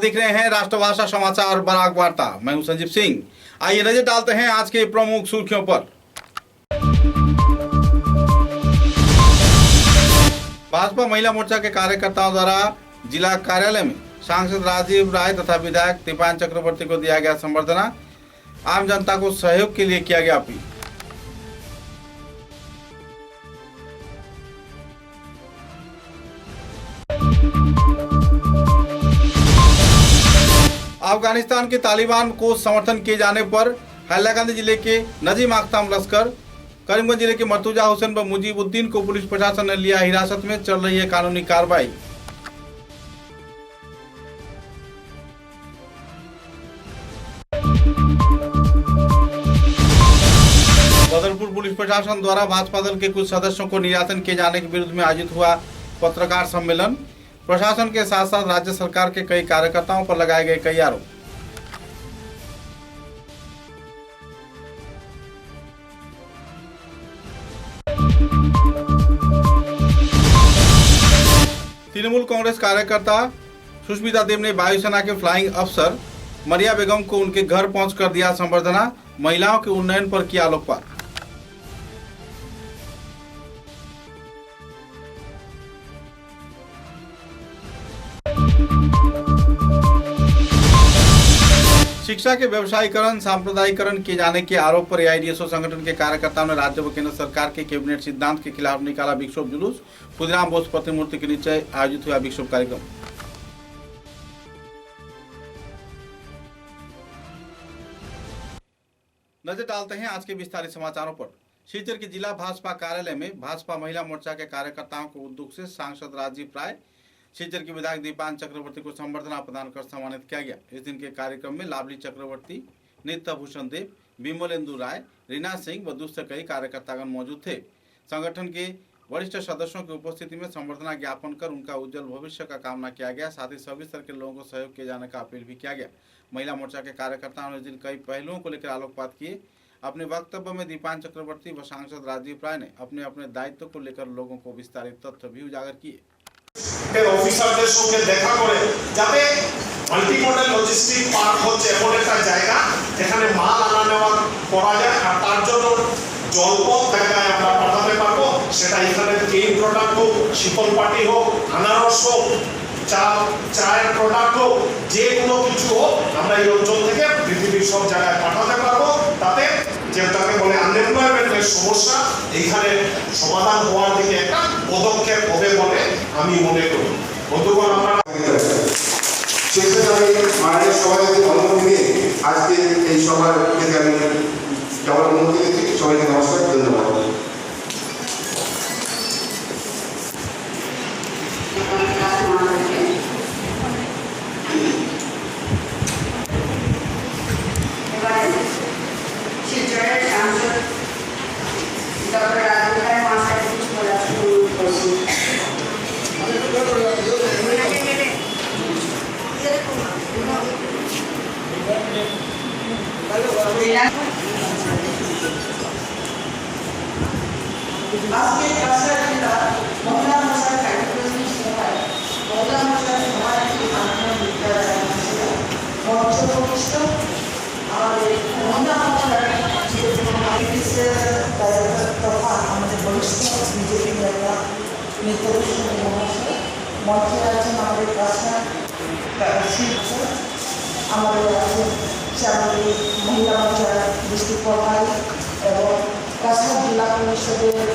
आप देख रहे हैं राष्ट्रभाषा समाचार बराक वार्ता। मैं हूं संजीव सिंह। आइए नजर डालते हैं आज के प्रमुख सुर्खियों पर। भाजपा महिला मोर्चा के कार्यकर्ताओं द्वारा जिला कार्यालय में सांसद राजीव राय तथा विधायक दीपान चक्रवर्ती को दिया गया संबर्धना। आम जनता को सहयोग के लिए किया गया अपील। अफगानिस्तान के तालिबान को समर्थन किए जाने पर हैलाकांदी जिले के नजीम आख्ताम लश्कर, करीमगंज जिले के मर्तुजा हुसैन व मुजीबुद्दीन को पुलिस प्रशासन ने लिया हिरासत में। चल रही है कानूनी कार्रवाई। बदरपुर पुलिस प्रशासन द्वारा भाजपा दल के कुछ सदस्यों को निर्यातन किए जाने के विरुद्ध में आयोजित हुआ पत्रकार सम्मेलन। प्रशासन के साथ साथ राज्य सरकार के कई कार्यकर्ताओं पर लगाए गए कई आरोप। तृणमूल कांग्रेस कार्यकर्ता सुष्मिता देव ने वायुसेना के फ्लाइंग अफसर मरिया बेगम को उनके घर पहुंचकर दिया संबर्धना। महिलाओं के उन्नयन पर किया आलोकपात। शिक्षा के व्यवसायीकरण सांप्रदायिकरण किए जाने के आरोप पर एआईडीएसओ संगठन के कार्यकर्ताओं ने राज्य व केंद्र सरकार के कैबिनेट सिद्धांत के खिलाफ निकाला विक्षोभ जुलूस। खुदीराम बोस प्रतिमूर्ति के नीचे आयोजित हुआ विक्षोभ कार्यक्रम। नजर डालते हैं आज के विस्तारित समाचारों पर। शिवचर के जिला भाजपा कार्यालय में भाजपा महिला मोर्चा के कार्यकर्ताओं को उद्योग से सांसद राजीव राय, शिवचर के विधायक दीपान चक्रवर्ती को संबर्धना प्रदान कर सम्मानित किया गया। इस दिन के कार्यक्रम में लाभली चक्रवर्ती, नित्य भूषण देव, विमलेंदु राय, रीना सिंह व दूसरे कई कार्यकर्तागण मौजूद थे। संगठन के वरिष्ठ सदस्यों की उपस्थिति में संबर्धना ज्ञापन कर उनका उज्जवल भविष्य का कामना किया गया। साथ ही सभी स्तर के लोगों को सहयोग किए जाने का अपील भी किया गया। महिला मोर्चा के कार्यकर्ताओं ने इस दिन कई पहलुओं को लेकर आलोकपात किए। अपने वक्तव्य में दीपान चक्रवर्ती व सांसद राजीव राय ने अपने अपने दायित्व को लेकर लोगों को विस्तारित तथ्य भी उजागर किए। অফিসারদের সঙ্গে দেখা করে যাতে মাল্টিমডেল লজিস্টিক পার্ক হচ্ছে এমন একটা জায়গা যেখানে মাল আনা নেওয়া করা যায়, আর তার জন্য জলপথ জায়গায় আমরা পাঠাতে পারবো। সেটা এখানে কেইন প্রোডাক্ট হোক, শীতল পাটি হোক, আনারস হোক, চায়ের প্রোডাক্ট হোক, যে কোনো কিছু হোক আমরা এই অঞ্চল থেকে পৃথিবীর সব জায়গায় পাঠাতে পারবো। তাতে যেটাকে বলে আনএমপ্লয়মেন্টের সমস্যা এইখানে সমাধান হওয়ার দিকে একটা পদক্ষেপ হবে বলে আমি মনে করি। বন্ধুগণ, আমরা মাননীয় সভাপতি অনুমতি নিয়ে আজকে এই সভার থেকে আমি যাওয়ার অনুমতি দিচ্ছি। সবাইকে নমস্কার, ধন্যবাদ। महिला मोर्चा डिस्ट्रिक्ट प्रभारी এবং কাছাড় জেলা পরিষদের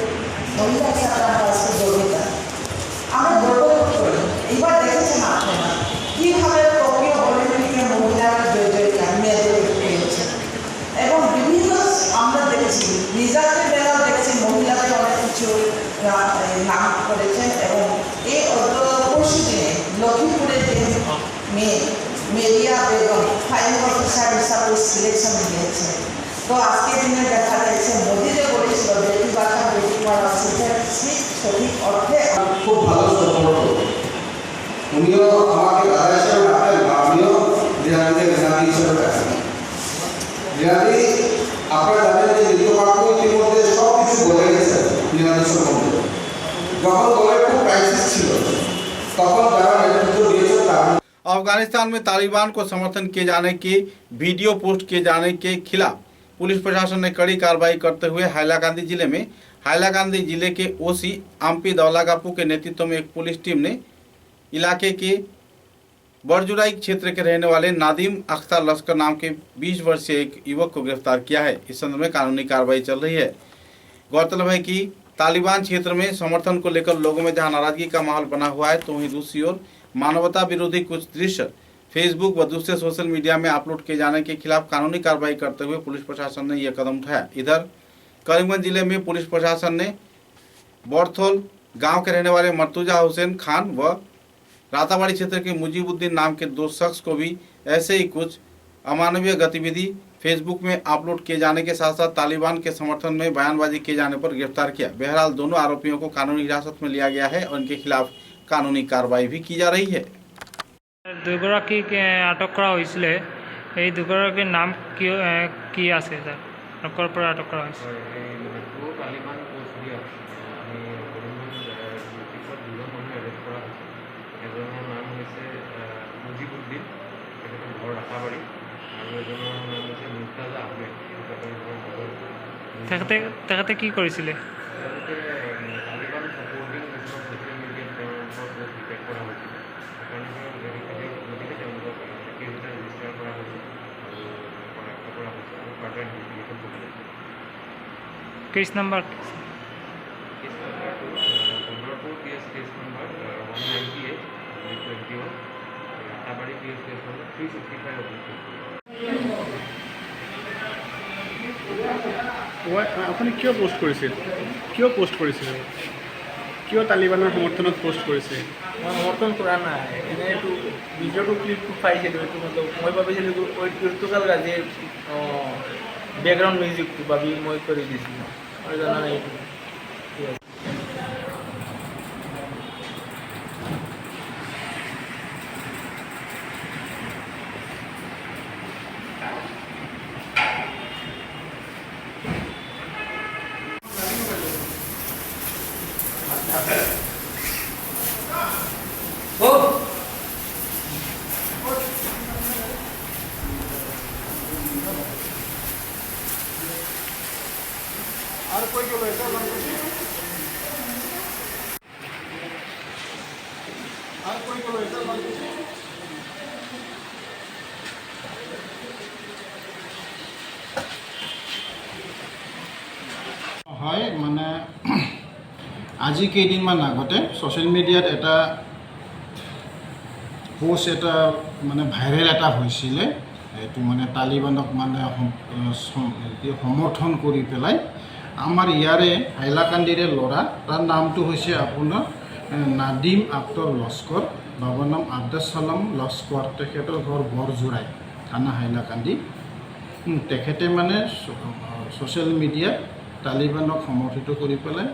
মহিলা ছাত্ররা জড়িত। আমরা গর্ব করি। এবার দেখেছেন আপনারা কীভাবে টোকিও অলিম্পিকে মহিলারা জড়িত মেয়েদের পেয়েছে এবং বিভিন্ন আমরা দেখেছি রিজার্ভের বেলাও দেখেছি মহিলাদের অনেক কিছু নাম করেছেন। এবং এই পরশু দিনে লক্ষ্মীপুরের যে মেয়ে মেরিয়া বেগম ফাইনাল অফিসার হিসাবে সিলেকশন দিয়েছে। তো আজকের দিনে দেখা যাচ্ছে মোদিরে বলেছিল বেটি বাঁচাও বেটি পড়াও, সেটা সঠিক অর্থে খুব ভালো সম্পর্ক। উনিও আমাকে দাদা হিসেবে ডাকেন, আমিও রিয়াদিকে রিয়াদি হিসেবে ডাকেন। রিয়াদি, আপনারা জানেন যে ঋতুকাব্য ইতিমধ্যে সব কিছু বলে গেছে রিয়াদি সম্বন্ধে। যখন দলের খুব ক্রাইসিস ছিল তখন যারা নেতৃত্ব দিয়েছে তারা अफगानिस्तान में तालिबान को समर्थन किए जाने के वीडियो पोस्ट किए जाने के खिलाफ पुलिस प्रशासन ने कड़ी कार्रवाई करते हुए हैलाकांदी जिले के ओसी आम्पी दौलागापू के नेतृत्व में एक पुलिस टीम ने इलाके के बरजुराई क्षेत्र के रहने वाले नादिम अख्तर लश्कर नाम के 20 वर्षीय एक युवक को गिरफ्तार किया है। इस संदर्भ में कानूनी कार्रवाई चल रही है। गौरतलब है कि तालिबान क्षेत्र में समर्थन को लेकर लोगों में जहां नाराजगी का माहौल बना हुआ है, तो वहीं दूसरी ओर मानवता विरोधी कुछ दृश्य फेसबुक व दूसरे सोशल मीडिया में अपलोड किए जाने के खिलाफ कानूनी कार्रवाई करते हुए पुलिस प्रशासन ने यह कदम उठाया। इधर करीमगंज जिले में पुलिस प्रशासन ने बोरथोल गांव के रहने वाले मर्तुजा हुसैन खान व राताबाड़ी क्षेत्र के मुजीबुद्दीन नाम के 2 शख्स को भी ऐसे ही कुछ अमानवीय गतिविधि फेसबुक में अपलोड किए जाने के साथ साथ तालिबान के समर्थन में बयानबाजी किए जाने पर गिरफ्तार किया। बहरहाल दोनों आरोपियों को कानूनी हिरासत में लिया गया है और उनके खिलाफ कानूनी कार्रवाई भी की जा रही है। দুগৰাকীক আটক কৰা হৈছিলে। এই দুগৰাকীৰ নাম কি আছে তাৰ লোকৰ পৰা আটক কৰা হৈছে? তালিবান কোচবিহার আমি করিমগঞ্জ ডিস্ট্রিক্টত দুজন মানুহ এৰেষ্ট কৰা হৈছে। এজনৰ নাম হৈছে মুজিবুদ্দিন, তেখেতৰ ঘৰ ৰাতাবাৰী, আৰু এজনৰ নাম হৈছে মুৰ্তাজা আহমেদ, তেখেতৰ ঘৰ বদৰপুৰ। তেখেতে কি কৰিছিলে? তেওঁলোকে তালিবান ছাপৰ্টিং কিছুমান ছ'চিয়েল মিডিয়াত তেওঁলোকৰ বহুত ডিপেক্ট কৰা হৈছিল। গতিকে তেওঁলোকক কেছ এটা ৰেজিষ্টাৰ কৰা হৈছে আৰু শনাক্ত কৰা হৈছে আৰু ফাৰ্ডাৰ ইনভেষ্টিগেশ্যন চলি আছে। Case number case number Badarpur case number 198/21, Ratabari case number 365/22। আপুনি কিয় পোষ্ট কৰিছিল? কিয় তালিবানৰ সমৰ্থনত পোষ্ট কৰিছে? মই সমৰ্থন কৰা নাই, এনেই এইটো ভিডিঅ'টো ক্লিপটো পাইছিলোঁ। এইটো মই ভাবিছিলোঁ ইলেক্ট্ৰিকেল গাড়ীৰ বেকগ্ৰাউণ্ড মিউজিকটো ভাবি মই কৰি দিছিলোঁ। মই জনা নাই এইটো। হয়, মানে আজি কেইদিনমান আগতে ছ'চিয়েল মিডিয়াত এটা পোষ্ট এটা মানে ভাইৰেল এটা হৈছিলে। এইটো মানে তালিবানক মানে সমৰ্থন কৰি পেলাই আমাৰ ইয়াৰে হাইলাকান্দিৰে ল'ৰা, তাৰ নামটো হৈছে আপোনাৰ নাদিম আক্তৰ লস্কৰ, বাবাৰ নাম আব্দুল ছালাম লস্কৰ, তেখেতৰ ঘৰ বৰজোৰাই, থানা হাইলাকান্দি। তেখেতে মানে ছ'চিয়েল মিডিয়াত তালিবানক সমৰ্থিত কৰি পেলাই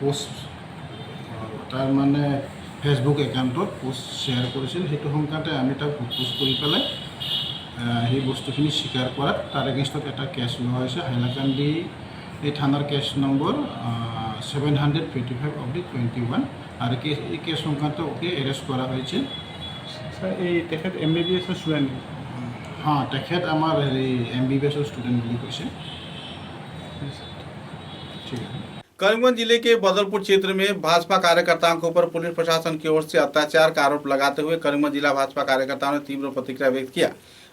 পোষ্ট, তাৰ মানে ফেচবুক একাউণ্টত পোষ্ট শ্বেয়াৰ কৰিছিল। সেইটো সংক্ৰান্তে আমি তাক পোষ্ট কৰি পেলাই সেই বস্তুখিনি স্বীকাৰ কৰাত তাৰ এগেইনষ্টত এটা কেছ লোৱা হৈছে। হাইলাকান্দি এই থানাৰ কেছ নম্বৰ 725/21 আৰু এই কেছ সংক্ৰান্ত ওকে এৰেষ্ট কৰা হৈছে। এই তেখেত MBBS ষ্টুডেণ্ট? हाँ, তেখেত আমাৰ হেৰি MBBS ষ্টুডেণ্ট বুলি কৈছে। ठीक है। करीमगंज जिले के बदरपुर क्षेत्र में भाजपा कार्यकर्ताओं के ऊपर पुलिस प्रशासन की ओर से अत्याचार का आरोप लगाते हुए करीमगंज जिला भाजपा कार्यकर्ताओं ने तीव्र प्रतिक्रिया व्यक्त किया।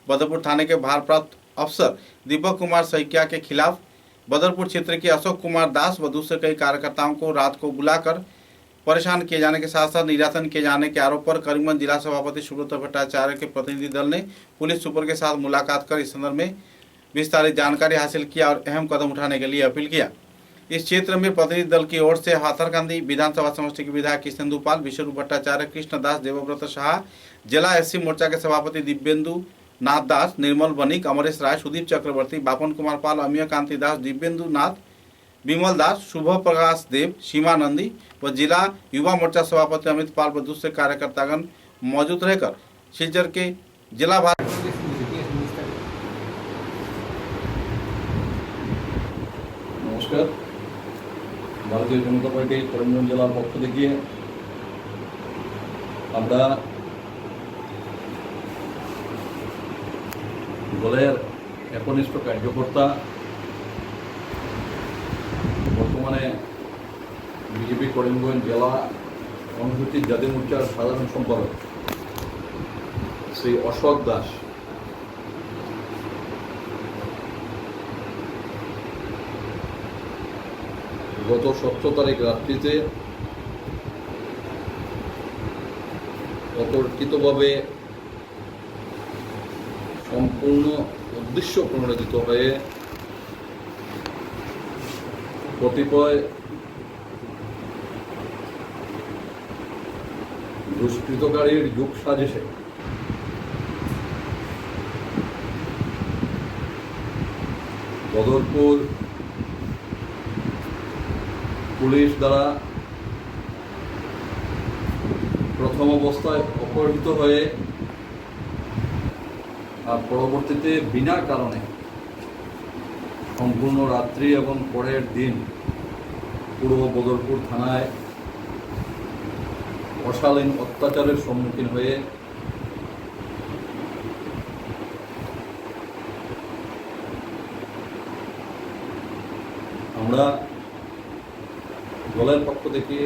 बदरपुर थाने के भारप्राप्त अफसर दीपक कुमार सैकिया के खिलाफ बदरपुर क्षेत्र के अशोक कुमार दास व दूसरे कई कार्यकर्ताओं को रात को बुलाकर परेशान किए जाने के साथ साथ निर्यातन किए जाने के आरोप पर करीमगंज जिला सभापति सुब्रत भट्टाचार्य के प्रतिनिधि दल ने पुलिस सुपर के साथ मुलाकात कर इस संदर्भ में विस्तारित जानकारी हासिल किया और अहम कदम उठाने के लिए अपील किया। इस क्षेत्र में प्रतिनिधि दल की ओर से हाथरकांदी विधानसभा समष्टि के विधायक कृष्णेंदुपाल, विष्णु भट्टाचार्य, कृष्णदास, देवव्रत शाह, जिला SC मोर्चा के सभापति दिव्येंदु नाथ दास, निर्मल बनिक, अमरेश राय, सुदीप चक्रवर्ती, बापन कुमार पाल, अमीय कांति दास, दिव्येंदु नाथ, विमल दास, शुभ प्रकाश देव, सीमा नंदी व जिला युवा मोर्चा सभापति अमित पाल व दूसरे कार्यकर्तागण मौजूद रहकर सिलचर के जिला नमस्कार। भारतीय जनता पार्टी करीमगंज जिलार पक्ष থেকে আমরা দলের একনিষ্ঠ কার্যকর্তা, বর্তমানে বিজেপি করিমগঞ্জ জেলা অনুসূচিত জাতি মোর্চার সাধারণ সম্পাদক শ্রী অশোক দাস গত 17 তারিখ রাত্রিতে অতর্কিতভাবে সম্পূর্ণ উদ্দেশ্য প্রণোদিত হয়ে কতিপয় দুষ্কৃতকারীর যুগ সাজেশে বদরপুর পুলিশ দ্বারা প্রথম অবস্থায় অপহৃত হয়ে আর পরবর্তীতে বিনা কারণে সম্পূর্ণ রাত্রি এবং পরের দিন পূর্ব বদরপুর থানায় অশালীন অত্যাচারের সম্মুখীন হয়ে আমরা দলের পক্ষ থেকে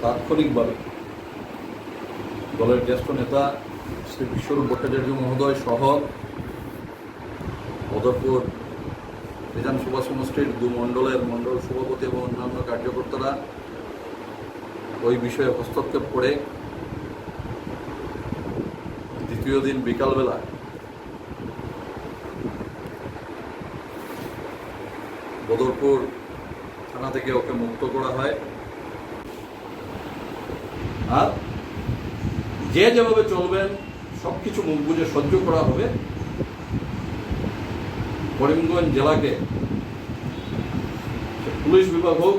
তাৎক্ষণিকভাবে দলের জ্যেষ্ঠ নেতা শ্রী বিশ্বরূপ ভট্টাচার্য মহোদয় সহ বদরপুর বিধানসভা সমষ্টির 2 মণ্ডলের মণ্ডল সভাপতি এবং অন্যান্য কার্যকর্তারা ওই বিষয়ে হস্তক্ষেপ করে দ্বিতীয় দিন বিকালবেলা বদরপুর থানা থেকে ওকে মুক্ত করা হয়। আর যে যেভাবে চলবেন সব কিছু মুখ বুঝে সহ্য করা হবে। করিমগঞ্জ জেলাকে পুলিশ বিভাগ হোক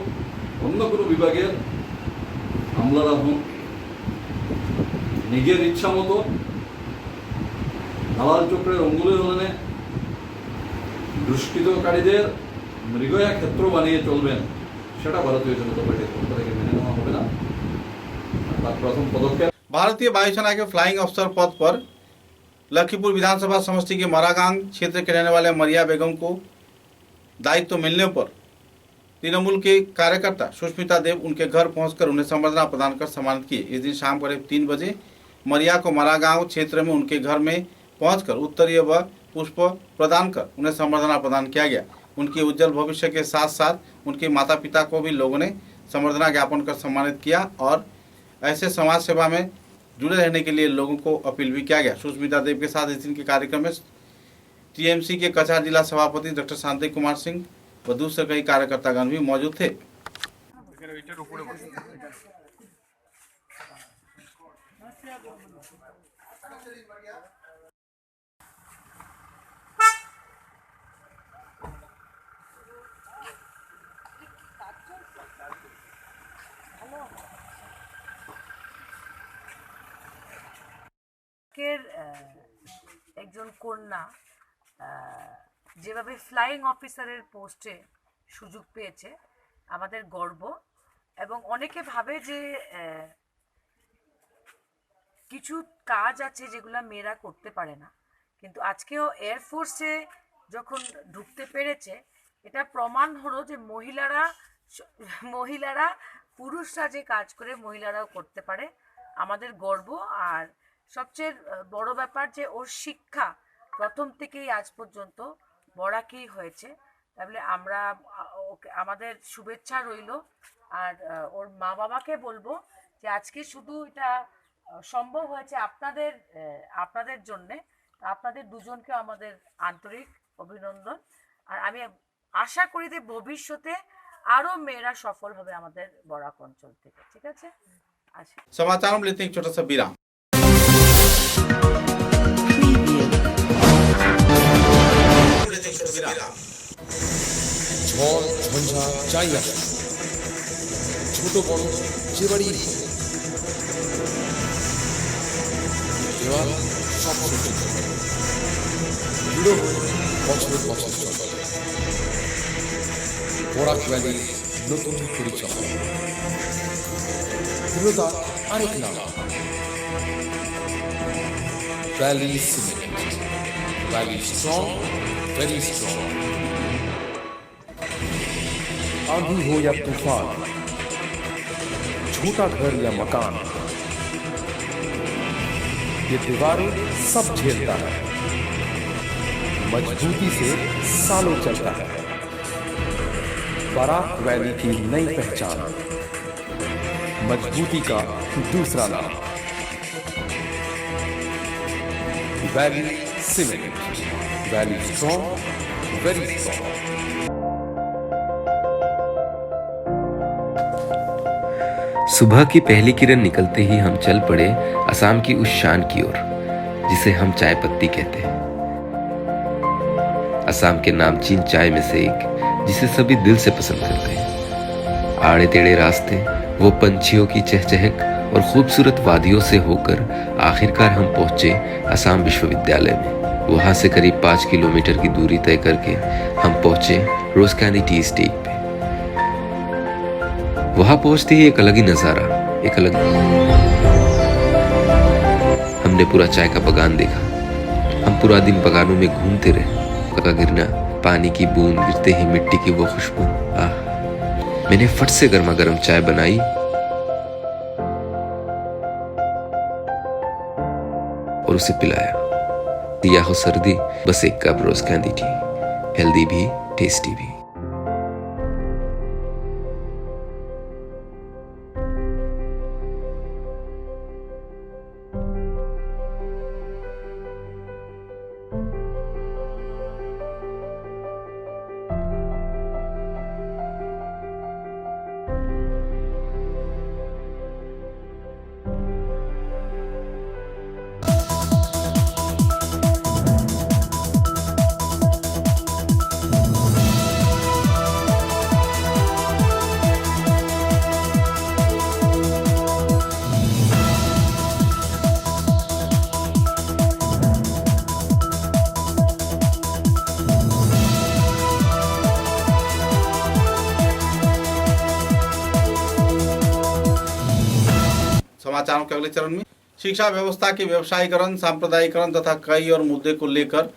অন্য কোনো বিভাগের আমলারা হোক নিজের ইচ্ছা মতো দালাল চক্রের অঙ্গুলি দলনে দুষ্কৃতকারীদের মৃগয়া ক্ষেত্র বানিয়ে চলবেন, সেটা ভারতীয় জনতা পার্টির পক্ষ থেকে মেনে নেওয়া হবে না। তার প্রথম পদক্ষেপ भारतीय वायुसेना के फ्लाइंग अफसर पद पर लखीपुर विधानसभा समष्टि के मरागांग क्षेत्र के रहने वाले मरिया बेगम को दायित्व मिलने पर तृणमूल के कार्यकर्ता सुष्मिता देव उनके घर पहुंचकर उन्हें संबर्धना प्रदान कर सम्मानित किए। इस दिन शाम करीब 3 बजे मरिया को मरागांव क्षेत्र में उनके घर में पहुंचकर उत्तरीय व पुष्प प्रदान कर उन्हें संबर्धना प्रदान किया गया। उनके उज्जवल भविष्य के साथ साथ उनके माता पिता को भी लोगों ने संबर्धना ज्ञापन कर सम्मानित किया और ऐसे समाज सेवा में जुड़े रहने के लिए लोगों को अपील भी किया गया। सुष्मिता देव के साथ इस दिन के कार्यक्रम में टीएमसी के कछार जिला सभापति डॉक्टर शांति कुमार सिंह व दूसरे कई कार्यकर्तागण भी मौजूद थे। একজন কন্যা যেভাবে ফ্লাইং অফিসারের পোস্টে সুযোগ পেয়েছে আমাদের গর্ব। এবং অনেকে ভাবে যে কিছু কাজ আছে যেগুলো মেয়েরা করতে পারে না, কিন্তু আজকেও এয়ারফোর্সে যখন ঢুকতে পেরেছে এটা প্রমাণ হলো যে মহিলারা পুরুষরা যে কাজ করে মহিলারাও করতে পারে। আমাদের গর্ব। আর সবচেয়ে বড় ব্যাপার যে ওর শিক্ষা প্রথম থেকেই আজ পর্যন্ত বড়াকেই হয়েছে। তাহলে আমরা ওকে আমাদের শুভেচ্ছা রইল। আর ওর মা বাবাকে বলবো যে আজকে শুধু এটা সম্ভব হয়েছে আপনাদের জন্যে। আপনাদের দুজনকে আমাদের আন্তরিক অভিনন্দন। আর আমি আশা করি যে ভবিষ্যতে আরও মেয়েরা সফল হবে আমাদের বরাক অঞ্চল থেকে। ঠিক আছে, আচ্ছা। समाचारों में लेते हैं एक छोटा सा विराम। ঝড় ঝঞ্ঝা যাই আসে, ছোট বড় যে বাড়ি দেওয়াল সব সহ্য করে দৃঢ় বছর বছর চলে। বরাক ভ্যালির নতুন পরিচয়, দৃঢ়তা আরেক নাম। Valley Cement. Valley strong, very strong. आंधी हो या तूफान, छोटा घर या मकान, ये दीवारें सब झेलता है, मजबूती से सालों चलता है। बराक वैली की नई पहचान, मजबूती का दूसरा नाम, valley cement. Valley strong, very strong. सुबह की पहली किरण निकलते ही हम चल पड़े असम की उस शान की ओर जिसे हम चाय पत्ती कहते हैं। असम के नामचीन चाय में से एक जिसे सभी दिल से पसंद करते हैं। आड़े टेढ़े रास्ते, वो पंछियों की चहचहक और खूबसूरत वादियों से होकर आखिरकार हम पहुंचे असम विश्वविद्यालय में। वहां से करीब 5 किलोमीटर की दूरी तय करके हम पहुंचे रोज कैंडी टी एस्टेट पे। वहां पहुंचते ही एक अलग ही नजारा, एक अलग हमने पूरा चाय का बगान देखा। हम पूरा दिन बगानों में घूमते रहे। का गिरना, पानी की बूंद गिरते ही मिट्टी की वो खुशबू, आह। मैंने फट से गर्मा गर्म चाय बनाई और उसे पिलाया। दिया हो सर्दी, बस एक कप रोज कैंडी टी, हेल्दी भी टेस्टी भी। समाचारों के अगले चरण में शिक्षा व्यवस्था के व्यवसायीकरण, सांप्रदायिकरण तथा कई और मुद्दे को लेकर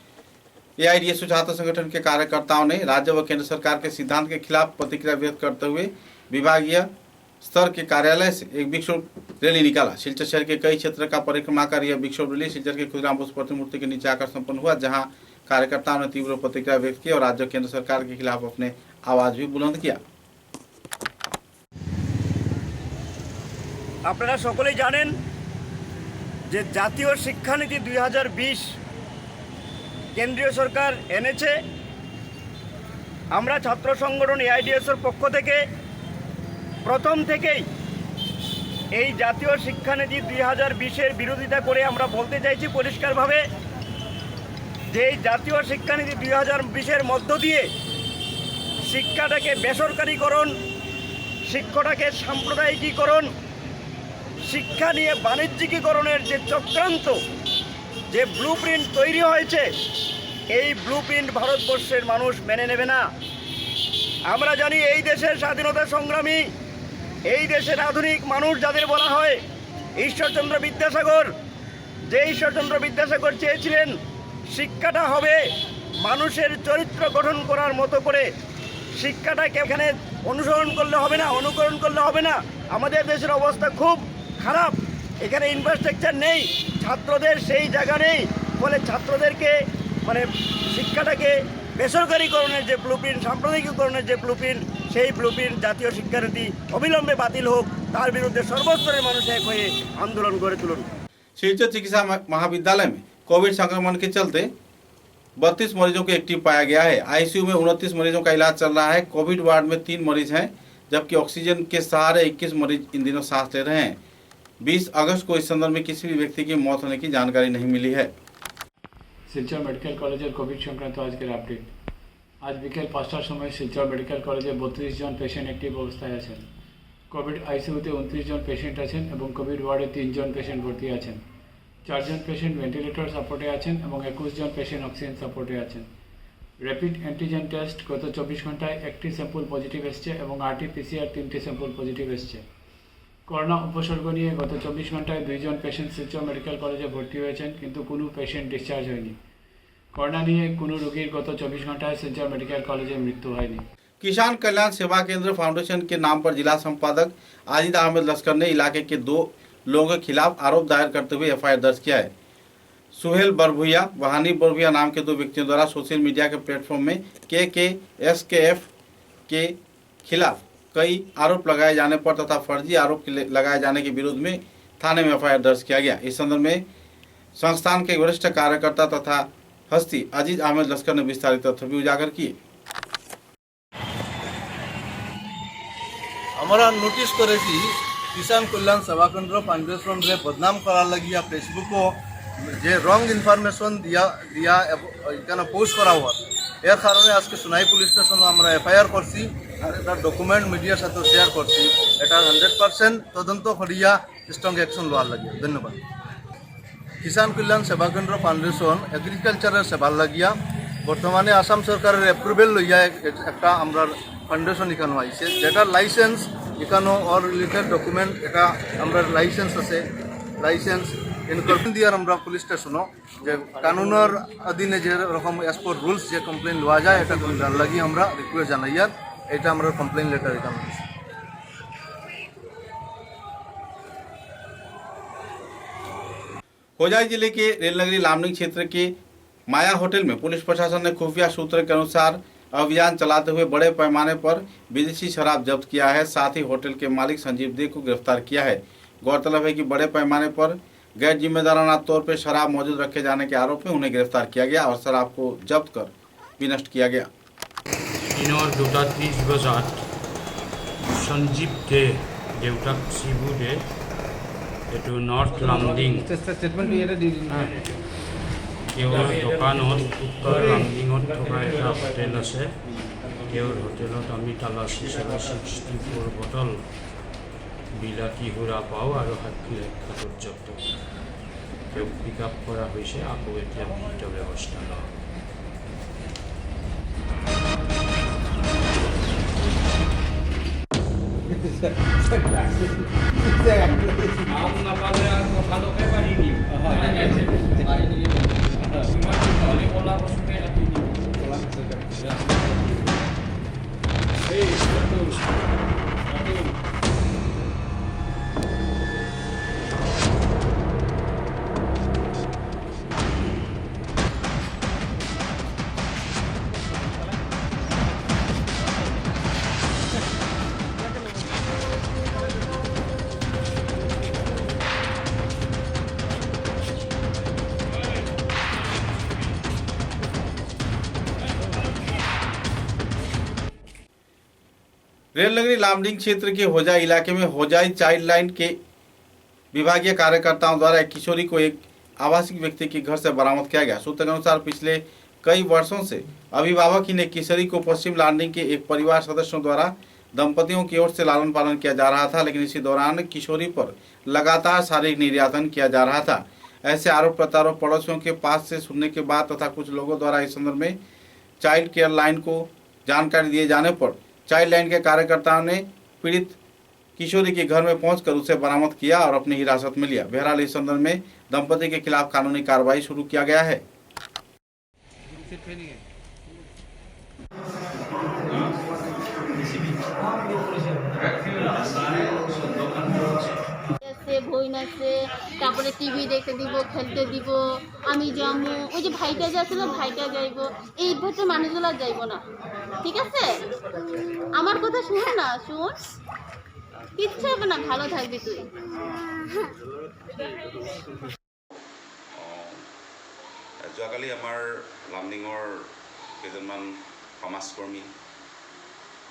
एआईडीएसयू छात्र संगठन के कार्यकर्ताओं ने राज्य व केंद्र सरकार के सिद्धांत के खिलाफ प्रतिक्रिया व्यक्त करते हुए विभागीय स्तर के कार्यालय से एक विक्षोभ रैली निकाला। सिलचर शहर के कई क्षेत्र का परिक्रमा कर यह विक्षोभ रैली सिलचर के खुदराम बोस प्रतिमूर्ति के नीचे आकर संपन्न हुआ, जहां कार्यकर्ताओं ने तीव्र प्रतिक्रिया व्यक्त की और राज्य केंद्र सरकार के खिलाफ अपने आवाज भी बुलंद किया। আপনারা সকলেই জানেন যে জাতীয় শিক্ষানীতি 2020 কেন্দ্রীয় সরকার এনেছে। আমরা ছাত্র সংগঠন এআইডিএসের পক্ষ থেকে প্রথম থেকেই এই জাতীয় শিক্ষানীতি 2020-এর বিরোধিতা করে আমরা বলতে চাইছি পরিষ্কারভাবে যে এই জাতীয় শিক্ষানীতি 2020-এর মধ্য দিয়ে শিক্ষাটাকে বেসরকারিকরণ, শিক্ষাটাকে সাম্প্রদায়িকীকরণ, শিক্ষা নিয়ে বাণিজ্যিকীকরণের যে চক্রান্ত, যে ব্লুপ্রিন্ট তৈরি হয়েছে, এই ব্লুপ্রিন্ট ভারতবর্ষের মানুষ মেনে নেবে না। আমরা জানি এই দেশের স্বাধীনতা সংগ্রামী, এই দেশের আধুনিক মানুষ যাদের বলা হয় ঈশ্বরচন্দ্র বিদ্যাসাগর, যে ঈশ্বরচন্দ্র বিদ্যাসাগর চেয়েছিলেন শিক্ষাটা হবে মানুষের চরিত্র গঠন করার মতো করে। শিক্ষাটাকে এখানে অনুসরণ করলে হবে না, অনুকরণ করলে হবে না। আমাদের দেশের অবস্থা খুব খারাপ, এখানে ইনফ্রাস্ট্রাকচার নেই, ছাত্রদের সেই জায়গা নেই, ফলে ছাত্রদেরকে মানে শিক্ষাটাকে বেসরকারিকরণের যে ব্লুপ্রিন্ট, সাম্প্রদায়িকীকরণের যে ব্লুপ্রিন্ট, সেই ব্লুপ্রিন্ট জাতীয় শিক্ষানীতি অবিলম্বে বাতিল হোক, তার বিরুদ্ধে সর্বস্তরের মানুষ এক হয়ে आंदोलन गढ़े तुलन। शिलचर चिकित्सा महाविद्यालय में कोविड संक्रमण के चलते 32 मरीजों को एक्टिव पाया गया है। आईसीयू में 29 मरीजों का इलाज चल रहा है। कोविड वार्ड में 3 मरीज हैं, जबकि ऑक्सीजन के सहारे 21 मरीज इन दिनों सांस ले रहे हैं। 20 अगस्त को इस संदर्भ में किसी भी व्यक्ति की मौत होने की जानकारी नहीं मिली है। শিলচর মেডিকেল কলেজের কোভিড সংক্রান্ত আজকের আপডেট। আজ বিকেল 5টার সময় শিলচর মেডিকেল কলেজে 32 জন পেশেন্ট অ্যাক্টিভ অবস্থায় আছেন। কোভিড আইসিইউতে 29 জন পেশেন্ট আছেন এবং কোভিড ওয়ার্ডে 3 জন পেশেন্ট ভর্তি আছেন। 4 জন পেশেন্ট ভেন্টিলেটর সাপোর্টে আছেন এবং 21 জন পেশেন্ট অক্সিজেন সাপোর্টে আছেন। র্যাপিড অ্যান্টিজেন টেস্ট গত 24 ঘন্টায় 1টি স্যাম্পল পজিটিভ এসছে এবং RT-PCR 3টি স্যাম্পল পজিটিভ এসছে। করোনা উপসর্গ নিয়ে গত 24 ঘন্টায় 2 জন পেশেন্ট শিলচর মেডিকেল কলেজে ভর্তি হয়েছেন, কিন্তু কোনো পেশেন্ট ডিসচার্জ হয়নি। করোনা নিয়ে কোনো রোগীর গত 24 ঘন্টায় শিলচর মেডিকেল কলেজে মৃত্যু হয়নি। किसान कल्याण सेवा केंद्र फाउंडेशन के नाम पर जिला संपादक आजिद अहमद लश्कर ने इलाके के 2 लोगों के खिलाफ आरोप दायर करते हुए एफआईआर दर्ज किया है। सुहेल बरभुइया व हनी बरभुइया नाम के 2 व्यक्तियों द्वारा सोशल मीडिया के प्लेटफॉर्म में KKSKF के खिलाफ कई आरोप लगाए जाने पर तथा फर्जी आरोप लगाए जाने के विरोध में थाने में एफआईआर दर्ज किया गया। इस संदर्भ में संस्थान के वरिष्ठ कार्यकर्ता तथा हस्ती अजीज अहमद लश्कर ने विस्तारित तथ्य भी उजागर किए। हमारा नोटिस करे कि किसान कल्याण सेवा केंद्र फाउंडेशन रे बदनाम करार लगी फेसबुक को जे रंग इनफरमेशन दिया इकाना पोस्ट करा हुआ यार कारण आज के सुनाई पुलिस स्टेशन আমরা এফআইআর করছি আর এটা ডকুমেন্ট মিডিয়ার সাথে শেয়ার করছি। এটা 100% তদন্ত করিয়া স্ট্রং অ্যাকশন লওয়ার লাগে। ধন্যবাদ। কিষাণ কল্যাণ সেবা কেন্দ্র ফাউন্ডেশন এগ্রিকালচারের সেবার লাগিয়া বর্তমানে আসাম সরকারের অ্যাপ্রুভেল লইয়া একটা আমরা ফাউন্ডেশন এখানে আইছে, যেটা লাইসেন্স এখানে অর রিলেটেড ডকুমেন্ট এটা আমরা লাইসেন্স আছে। লাইসেন্স ইনকর্পোরেশন দিয়ার আমরা পুলিশ স্টেশনও যে কানুনের অধীনে যে রকম অ্যাজ পার রুলস যে কমপ্লেন লওয়া যায় এটা লাগি আমরা রিকোয়েস্ট জানাই। আর এটা আমরা কমপ্লেন লেটার এখানে होजाई जिले के रेलनगरी लामनिंग क्षेत्र के माया होटल में पुलिस प्रशासन ने खुफिया सूत्र के अनुसार अभियान चलाते हुए बड़े पैमाने पर विदेशी शराब जब्त किया है। साथ ही होटल के मालिक संजीव दे को गिरफ्तार किया है। गौरतलब है कि बड़े पैमाने पर गैर जिम्मेदाराना तौर पर शराब मौजूद रखे जाने के आरोप में उन्हें गिरफ्तार किया गया और शराब को जब्त कर विनष्ट किया गया। दिनर 2:30 बजात संजीव दे देउताक शिबू दे एटू नॉर्थ लामडिंग केवल दোকানত उत्तर लामडिंगत থকা এটা হোটেল আছে। কেৱল হোটেলত আমি তালাচী 64 বটল বিলাতী সুৰা পাওঁ আৰু সাক্ষী ৰক্ষাত জব্দ। তেওঁক পিক আপ কৰা হৈছে। আকৌ এতিয়া বিহিত ব্যৱস্থা লয়। रेलनगरी लामडिंग क्षेत्र के होजाई इलाके में होजाई चाइल्ड लाइन के विभागीय कार्यकर्ताओं द्वारा एक किशोरी को एक आवासिक व्यक्ति के घर से बरामद किया गया। सूत्र के अनुसार पिछले कई वर्षों से अभिभावक ही ने किशोरी को पश्चिम लामडिंग के एक परिवार सदस्यों द्वारा दंपतियों की ओर से लालन पालन किया जा रहा था, लेकिन इसी दौरान किशोरी पर लगातार शारीरिक निर्यातन किया जा रहा था। ऐसे आरोप प्रत्यारोप पड़ोसियों के पास से सुनने के बाद तथा कुछ लोगों द्वारा इस संदर्भ में चाइल्ड केयर लाइन को जानकारी दिए जाने पर चाइल्ड लाइन के कार्यकर्ताओं ने पीड़ित किशोरी के घर में पहुंचकर उसे बरामद किया और अपनी हिरासत में लिया। बहरहाल इस संदर्भ में दंपति के खिलाफ कानूनी कार्रवाई शुरू किया गया है। বই নাচে, তারপরে টিভি দেখতে দিব, খেলতে দিব, আমি যাবো, ওই যে ভাইটা যাচ্ছিল ভাইটা যাইব, এইভাবে মানুষগুলো যাইব না। ঠিক আছে, আমার কথা শুন না, শুন, কিচ্ছু হবে না, ভালো থাকবি তুই। যোৱাকালি আমাৰ লামডিঙৰ কেইজনমান সমাজকৰ্মী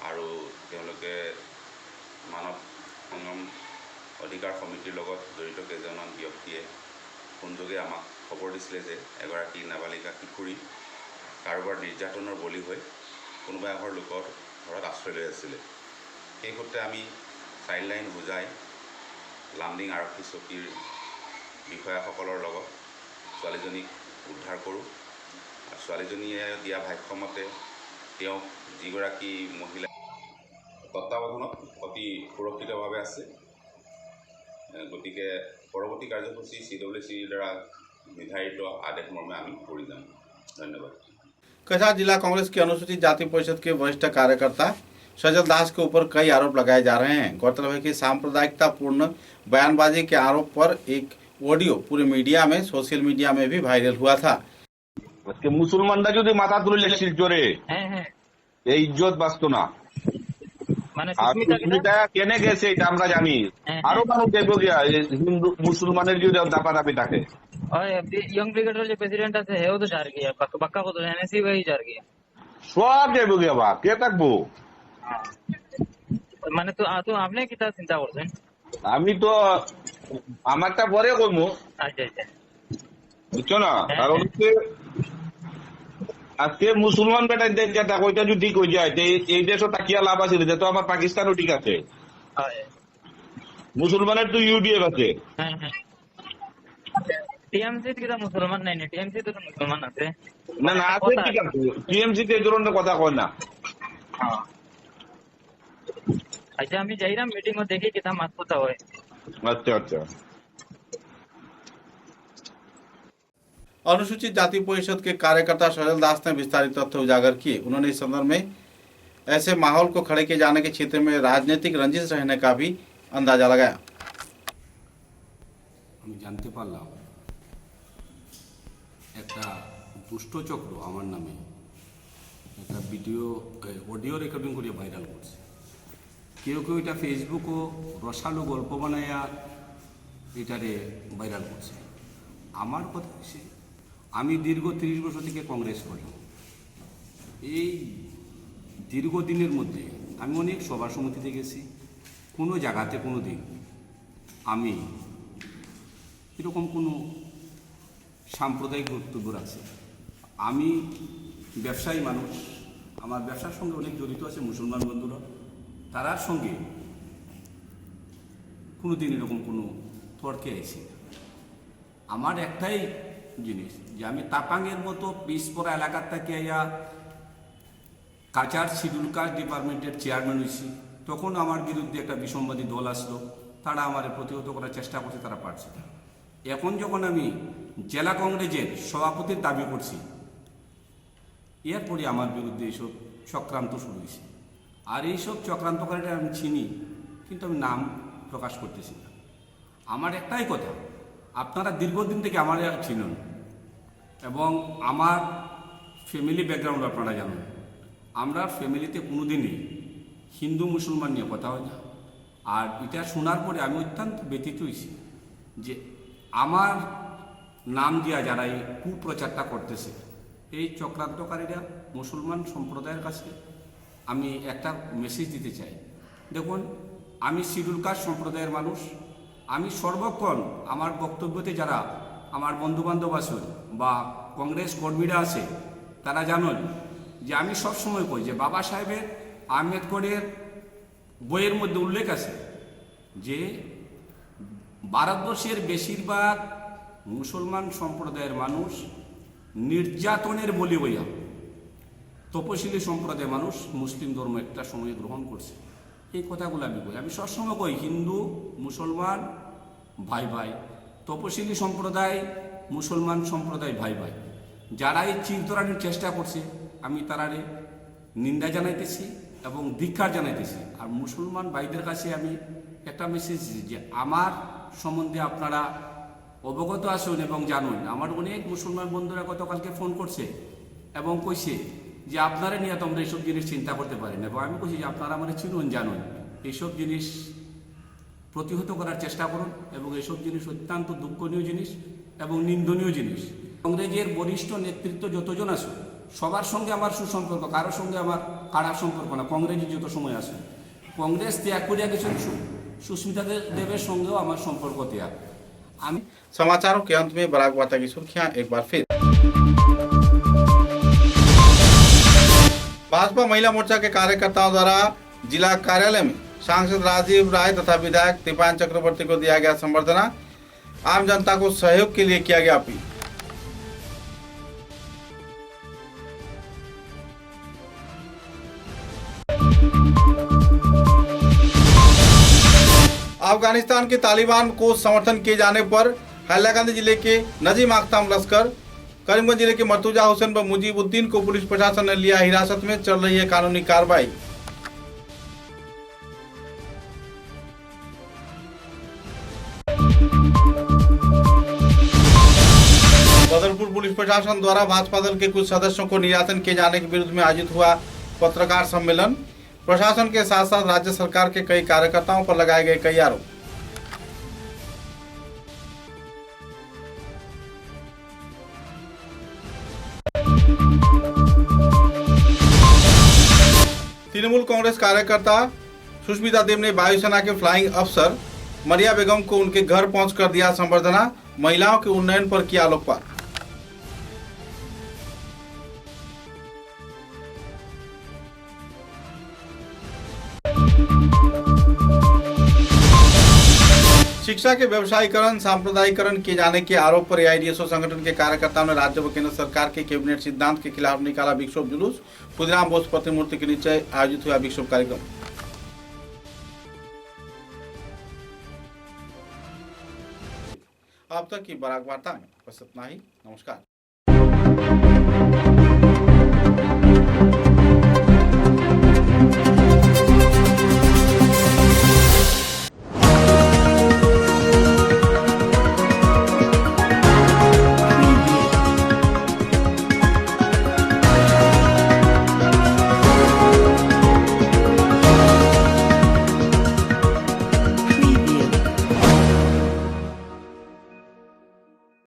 আৰু তেওঁলোকে মানৱ সংগ্ৰাম অধিকাৰ সমিতিৰ লগত জড়িত কেইজনমান ব্যক্তিয়ে ফোনযোগে আমাক খবৰ দিছিলে যে এগৰাকী নাবালিকা কিশোৰী কাৰোবাৰ নিৰ্যাতনৰ বলি হৈ কোনোবা এঘৰ লোকৰ ঘৰত আশ্ৰয় লৈ আছিলে। সেই সূত্ৰে আমি চাইল্ড লাইন হোজাই লামডিং আৰক্ষী চকীৰ বিষয়াসকলৰ লগত ছোৱালীজনীক উদ্ধাৰ কৰোঁ। ছোৱালীজনীয়ে দিয়া ভাষ্যমতে তেওঁক যিগৰাকী মহিলা তত্ত্বাৱধানত অতি সুৰক্ষিতভাৱে আছে গতিকে পৰৱৰ্তী কাৰ্যসূচী CWCৰ দ্বাৰা নিৰ্ধাৰিত আদেশ মৰ্মে আমি কৰি যাম। ধন্যবাদ। कछार जिला कांग्रेस की अनुसूचित जाति परिषद के वरिष्ठ कार्यकर्ता सजल दास के ऊपर कई आरोप लगाए जा रहे हैं। गौरतलब है कि सांप्रदायिकतापूर्ण बयानबाजी के आरोप पर एक ऑडियो पूरे मीडिया में, सोशल मीडिया में भी वायरल हुआ था। মুসলমানরা যদি মাথা তুলে শিলচরে এই ইজ্জত বাঁচত না, আর সুস্মিতা কেনে গেছে এটা আমরা জানি। আরো মানুষ দেখবো গিয়া হিন্দু মুসলমানের যদি দাপাদাপি থাকে। यंग ब्रिगेडर जो प्रेसिडेंट আছে হেও তো জার গিয়া পাক্কা কত এনএসি ভাই জার গিয়া সব দেখবো গিয়া বা কে থাকবো। মানে তো আপনি কি তা চিন্তা করছেন? আমি তো আমারটা পরে কইমু। আচ্ছা আচ্ছা, বুঝছো না? কারণ হচ্ছে আজকে মুসলমান বেটা যেটা কইটা যদি কই যায় এই দেশও তাকিয়া লাভ আছে, তো আমার পাকিস্তানও ঠিক আছে। মুসলমানের তো ইউডিএফ আছে। টিএমসি কিটা মুসলমান নাই না, টিএমসি তো মুসলমান আছে। না না আছে, ঠিক আছে। টিএমসি তে এই ধরনের কথা কয় না। আচ্ছা আমি যাইরাম মিটিং ও দেখি কিটা মাত কথা হয়। আচ্ছা আচ্ছা। अनुसूचित जाति परिषद के कार्यकर्ता सजल दास ने विस्तारित तथ्य उजागर किए। उन्होंने इस संदर्भ में ऐसे माहौल को खड़े किए जाने के क्षेत्र में राजनीतिक रंजिश रहने का भी अंदाजा लगाया। আমি জানতে পারলাম একটা দুষ্ট চক্র আমার নামে একটা ভিডিও অডিও রেকর্ডিং করে ভাইরাল করছে। কেউ কেউ এটা ফেসবুকও রসালো গল্প বানায়া এটারে ভাইরাল করছে। আমার কথা হচ্ছে আমি দীর্ঘ 30 বছর থেকে কংগ্রেস করি। এই দীর্ঘদিনের মধ্যে আমি অনেক সভা সমিতিতে গেছি, কোনো জায়গাতে কোনো দিন আমি এরকম কোনো সাম্প্রদায়িক বক্তব্য রাখছি। আমি ব্যবসায়ী মানুষ, আমার ব্যবসার সঙ্গে অনেক জড়িত আছে মুসলমান বন্ধুরা, তারার সঙ্গে কোনো দিন এরকম কোনো তর্কে আইছি। আমার একটাই জিনিস যে আমি তাপাংয়ের মতো পিছপড়া এলাকার থেকে কাচার শিডিউল কাস্ট ডিপার্টমেন্টের চেয়ারম্যান হয়েছি। তখন আমার বিরুদ্ধে একটা বিসম্বাদী দল আসলো, তারা আমার প্রতিহত করার চেষ্টা করছে, তারা পারছে না। এখন যখন আমি জেলা কংগ্রেসের সভাপতির দাবি করছি, এরপরে আমার বিরুদ্ধে এইসব চক্রান্ত শুরু হয়েছে। আর এইসব চক্রান্তকারীরা আমি চিনি, কিন্তু আমি নাম প্রকাশ করতেছি না। আমার একটাই কথা, আপনারা দীর্ঘদিন থেকে আমার চিনুন এবং আমার ফ্যামিলি ব্যাকগ্রাউন্ড আপনারা জানুন। আমরা ফ্যামিলিতে কোনোদিনই হিন্দু মুসলমান নিয়ে কথা হয় না। আর এটা শোনার পরে আমি অত্যন্ত ব্যথিত হয়েছি যে আমার নাম দিয়া যারা এই কুপ্রচারটা করতেছে, এই চক্রান্তকারীরা মুসলমান সম্প্রদায়ের কাছে আমি একটা মেসেজ দিতে চাই। দেখুন, আমি শিডিউল কাস্ট সম্প্রদায়ের মানুষ। আমি সর্বক্ষণ আমার বক্তব্যতে যারা আমার বন্ধুবান্ধব আছেন বা কংগ্রেস কর্মীরা আছে তারা জানেন যে আমি সবসময় কই যে বাবা সাহেবের আম্বেদকরের বইয়ের মধ্যে উল্লেখ আছে যে ভারতবর্ষের বেশিরভাগ মুসলমান সম্প্রদায়ের মানুষ নির্যাতনের বলি হইয়া তপশিলি সম্প্রদায়ের মানুষ মুসলিম ধর্ম একটা সময় গ্রহণ করছে। এই কথাগুলো আমি কই। আমি সবসময় কই হিন্দু মুসলমান ভাই ভাই, তপশিলি সম্প্রদায় মুসলমান সম্প্রদায় ভাই ভাই। যারা এই চিরতরানির চেষ্টা করছে আমি তারারে নিন্দা জানাইতেছি এবং ধিক্কার জানাইতেছি। আর মুসলমান ভাইদের কাছে আমি একটা মেসেজ যে আমার সম্বন্ধে আপনারা অবগত আসুন এবং জানুন। আমার অনেক মুসলমান বন্ধুরা গতকালকে ফোন করছে এবং কইছে যে আপনারা নিয়ে তোমরা এইসব জিনিস চিন্তা করতে পারেন, এবং আমি কইছি যে আপনারা আমার চিনুন জানুন, এইসব জিনিস প্রতিহত করার চেষ্টা করুন। এবং এইসব জিনিস অত্যন্ত দুঃখনীয় জিনিস এবং নিন্দনীয় জিনিস। কংগ্রেসের বরিষ্ঠ নেতৃত্ব যতজন আছে সবার সঙ্গে আমার সুসম্পর্ক, কারোর সঙ্গে আমার খারাপ সম্পর্ক না। কংগ্রেসের যত সময় আছে কংগ্রেস ত্যাগ করিয়া গেছেন, সুস্মিতা দেবের সঙ্গেও আমার সম্পর্ক ত্যাগ। আমি समाचारों के अंत में बराक बाता की सुर्खियां एक बार फिर। भाजपा महिला मोर्चा के कार्यकर्ताओं द्वारा जिला कार्यालय में सांसद राजीव राय तथा विधायक दीपान चक्रवर्ती को दिया गया संबर्धना। आम जनता को सहयोग के लिए किया गया अपील। अफगानिस्तान के तालिबान को समर्थन किए जाने पर हैलाकांदी जिले के नजीम आख्ताम लश्कर, करीमगंज जिले के मर्तुजा हुसैन व मुजीबुद्दीन को पुलिस प्रशासन ने लिया हिरासत में। चल रही है कानूनी कार्रवाई। बदरपुर पुलिस प्रशासन द्वारा भाजपा दल के कुछ सदस्यों को निर्यातन किए जाने के विरुद्ध में आयोजित हुआ पत्रकार सम्मेलन। प्रशासन के साथ साथ राज्य सरकार के कई कार्यकर्ताओं पर लगाए गए कई आरोप। तृणमूल कांग्रेस कार्यकर्ता सुष्मिता देव ने वायुसेना के फ्लाइंग अफसर मरिया बेगम को उनके घर पहुंचकर दिया संबर्धना। महिलाओं के उन्नयन पर किया आलोकपात। शिक्षा के व्यवसायीकरण सांप्रदायिकरण किए जाने के आरोप पर एआईडीएसओ संगठन के कार्यकर्ताओं ने राज्य व केंद्र सरकार के कैबिनेट सिद्धांत के खिलाफ निकाला विक्षोभ जुलूस। खुदीराम बोस प्रतिमूर्ति के नीचे आयोजित हुआ विक्षोभ कार्यक्रम। अब तक की बराक वार्ता में बस इतना ही। नमस्कार।